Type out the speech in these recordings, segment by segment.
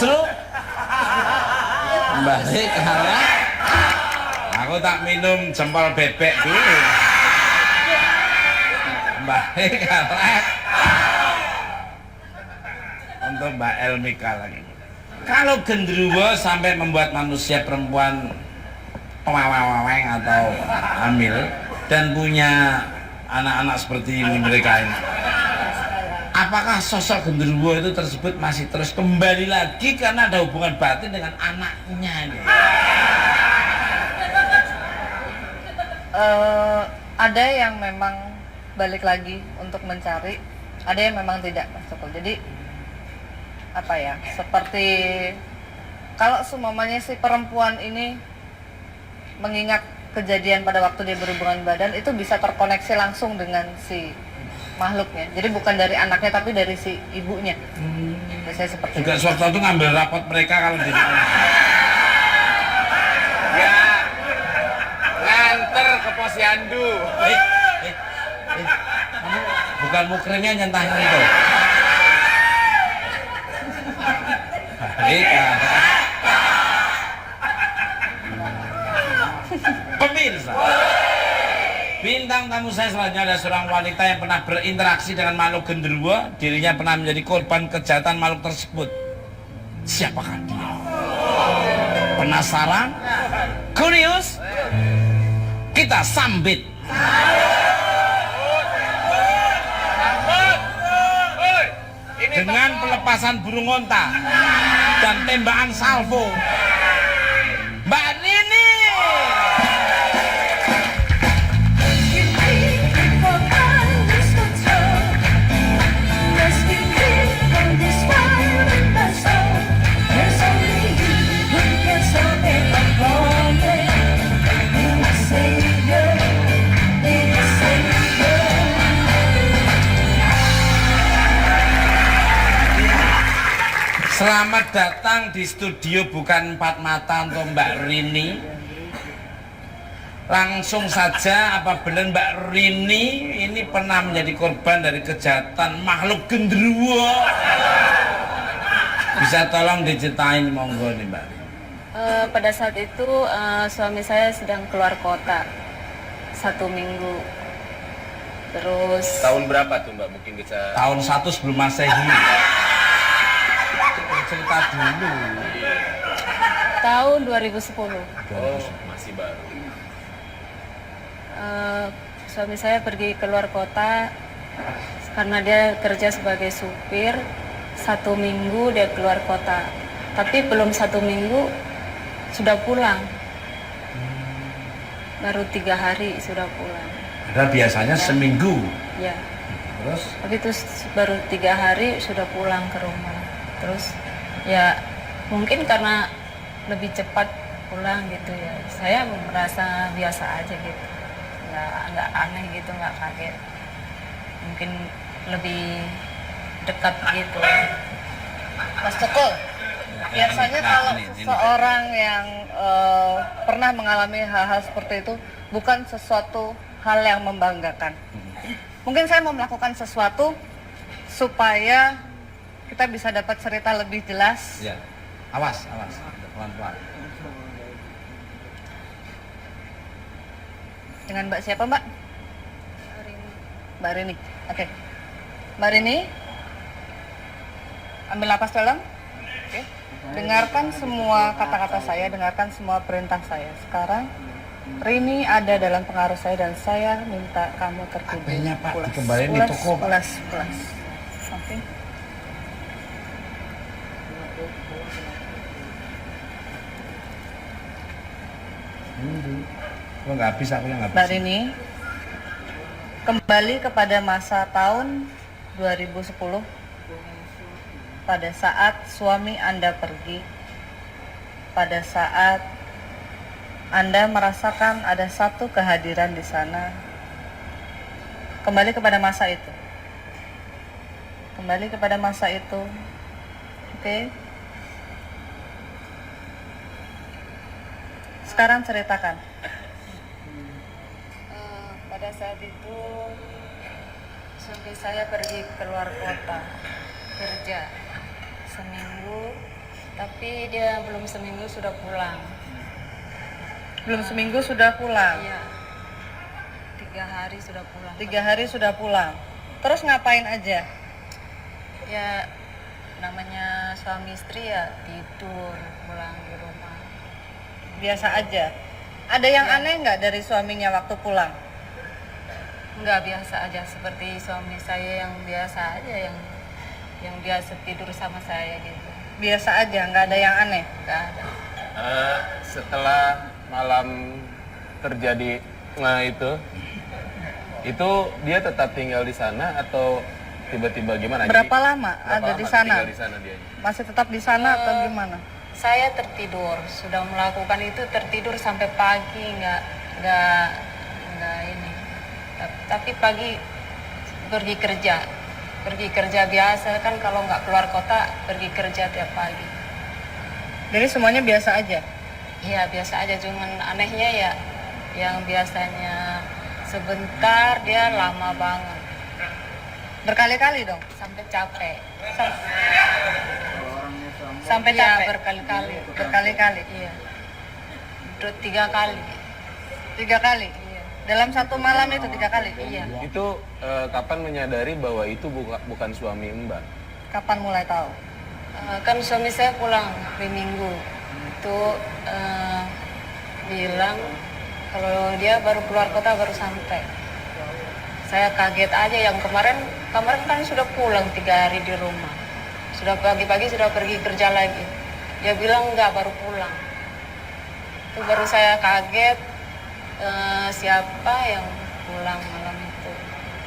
Justru balik kalah. Aku tak minum jempol bebek dulu. Balik kalah. Untuk Mbak Elmika lagi. Kalau genderuwo sampai membuat manusia perempuan waweng atau hamil dan punya anak-anak seperti ini mereka ini, apakah sosok genderuwo itu tersebut masih terus kembali lagi karena ada hubungan batin dengan anaknya ini? Ada yang memang balik lagi untuk mencari, ada yang memang tidak, Mas Joko. Jadi apa ya, seperti kalau semuanya si perempuan ini mengingat kejadian pada waktu dia berhubungan badan, itu bisa terkoneksi langsung dengan si makhluknya. Jadi bukan dari anaknya tapi dari si ibunya. Biasanya seperti juga itu. Suatu ngambil rapot mereka kalau di ya nganter ke posyandu. Kamu bukan mukrimnya nyentahin itu. Pemirsa, bintang tamu saya selanjutnya ada seorang wanita yang pernah berinteraksi dengan makhluk genderuwo. Dirinya pernah menjadi korban kejahatan makhluk tersebut. Siapakah dia? Penasaran? Kurius? Kita sambit. Dengan pelepasan burung onta dan tembakan salvo, Mbak Rini. Selamat datang di studio Bukan Empat Mata untuk Mbak Rini. Langsung saja, apa benar Mbak Rini ini pernah menjadi korban dari kejahatan makhluk genderuwo? Bisa tolong diceritain monggo nih Mbak. Pada saat itu suami saya sedang keluar kota 1 minggu. Terus Tahun berapa tuh Mbak? Mungkin bisa Tahun 1 sebelum Masehi. Cerita dulu. tahun 2010. Oh, masih baru. Suami saya pergi keluar kota karena dia kerja sebagai supir. 1 minggu dia keluar kota, tapi belum 1 minggu sudah pulang. Baru 3 hari sudah pulang. Padahal biasanya Ya. seminggu. Ya. Terus? Tapi itu baru 3 hari sudah pulang ke rumah. Terus ya mungkin karena lebih cepat pulang gitu ya. Saya merasa biasa aja gitu. Nggak aneh gitu, nggak kaget. Mungkin lebih dekat gitu. Mas Joko. Biasanya kalau seseorang yang pernah mengalami hal-hal seperti itu, bukan sesuatu hal yang membanggakan. Mungkin saya mau melakukan sesuatu supaya kita bisa dapat cerita lebih jelas. Ya. Awas, pelan-pelan. Dengan Mbak siapa, Mbak? Mbak Rini. Oke. Mbak Rini, ambil napas dalam. Oke. Dengarkan semua kata-kata saya, dengarkan semua perintah saya. Sekarang Rini ada dalam pengaruh saya dan saya minta kamu tertidur. HP-nya, Pak, dikembaliin di toko, Pak. Pulas. Oke. Lo nggak habis, aku yang nggak Mbak habis. Rini, kembali kepada masa tahun 2010 pada saat suami Anda pergi, pada saat Anda merasakan ada satu kehadiran di sana. Kembali kepada masa itu. Kembali kepada masa itu. Oke. Sekarang ceritakan. Pada saat itu suami saya pergi keluar kota kerja seminggu, Tapi dia belum seminggu sudah pulang. Belum seminggu sudah pulang. Iya. 3 hari sudah pulang. 3 hari sudah pulang. Terus ngapain aja? Ya namanya suami istri ya tidur pulang di rumah. Biasa aja. Ada yang aneh nggak dari suaminya waktu pulang? Enggak, biasa aja seperti suami saya yang biasa aja yang biasa tidur sama saya gitu. Biasa aja, nggak ada yang aneh. Enggak ada. Setelah malam terjadi itu dia tetap tinggal di sana atau tiba-tiba gimana? Berapa lama ada di sana? Tinggal di sana dia? Masih tetap di sana atau gimana? Saya tertidur, sudah melakukan itu tertidur sampai pagi, nggak ini. Tapi pagi pergi kerja biasa kan, kalau nggak keluar kota pergi kerja tiap pagi. Jadi semuanya biasa aja. Iya biasa aja, cuman anehnya ya yang biasanya sebentar dia lama banget Berkali-kali dong. sampai capek. Sampai Iya, capek. berkali-kali. Berkali-kali. Iya. Udah 3 kali. 3 kali. Iya. Dalam satu malam itu 3 kali. Iya. Itu kapan menyadari bahwa itu bukan suami Mbak? Kapan mulai tahu? Kan suami saya pulang hari Minggu. Itu bilang kalau dia baru keluar kota baru sampai. Saya kaget aja, yang kemarin kan sudah pulang 3 hari di rumah. Sudah pagi-pagi sudah pergi kerja lagi. Dia bilang enggak, baru pulang. Itu baru saya kaget, siapa yang pulang malam itu.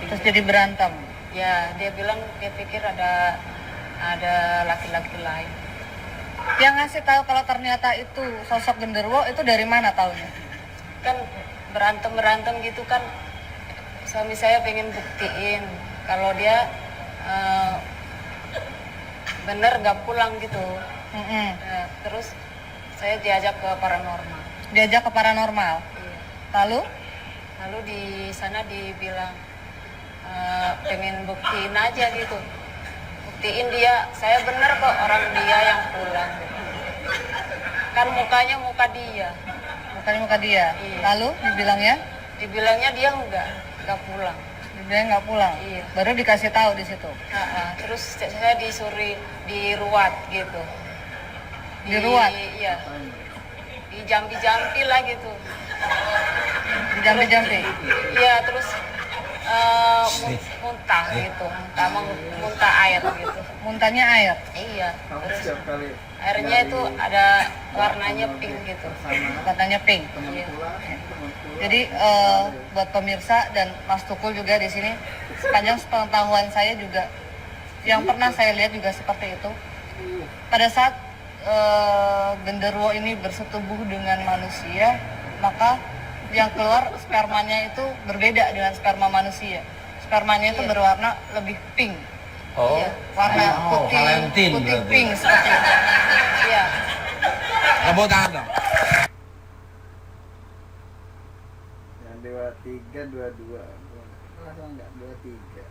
Terus jadi berantem. Ya, dia bilang dia pikir ada laki-laki lain. Yang ngasih tahu kalau ternyata itu sosok genderuwo itu dari mana taunya? Kan berantem gitu kan, suami saya pengen buktiin kalau dia bener gak pulang gitu. Mm-mm. Terus saya diajak ke paranormal. Diajak ke paranormal. Iya. Lalu di sana dibilang pengen buktiin aja gitu, buktiin dia saya bener kok, orang dia yang pulang gitu. Kan mukanya muka dia. bukannya muka dia. Iya. Lalu Dibilangnya dia nggak pulang. dibilang nggak pulang. Iya. Baru dikasih tahu di situ. Terus saya disuruh diruat gitu. Diruat? Iya. Dijampi-jampi lah gitu. Dijampi-jampi. Iya, terus muntah gitu, muntah air gitu. Muntahnya air. Iya. Terus airnya itu ada warnanya pink gitu. Warnanya pink. Iya. Jadi buat pemirsa dan Mas Tukul juga di sini, sepanjang pengetahuan saya juga yang pernah saya lihat juga seperti itu. Pada saat genderuwo ini bersetubuh dengan manusia, maka yang keluar spermanya itu berbeda dengan sperma manusia. Spermanya itu Iya. berwarna lebih pink. Oh, Iya, warna Oh, putih, Valentine putih berarti. pink seperti itu. Iya. Tepuk tangan dong. Yang 23, 22. Masa enggak 23?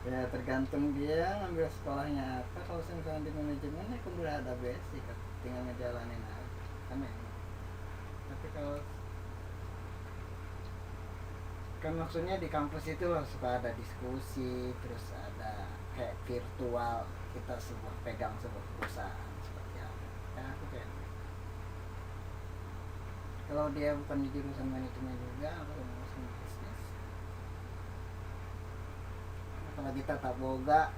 Ya tergantung dia ngambil sekolahnya apa. Kalau misalnya di manajemen ya kudu ada basic, tinggal ngejalanin aja kan ya. Tapi kalau kan maksudnya di kampus itu loh suka ada diskusi, terus ada kayak virtual, kita pegang sebuah perusahaan seperti apa. Ya aku kayak kalau dia bukan di jurusan manajemen juga, aku ngurusin bisnis. Apalagi tata boga,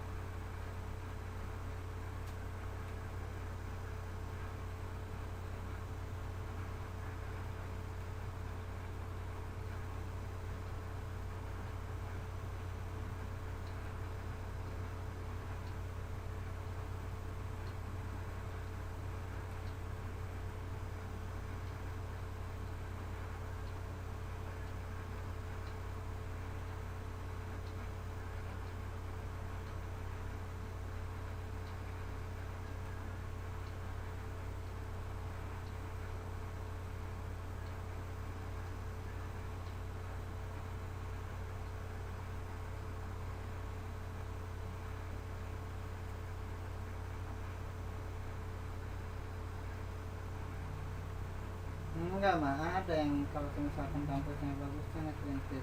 enggak mah ada yang kalau misalkan kampusnya bagus kan itu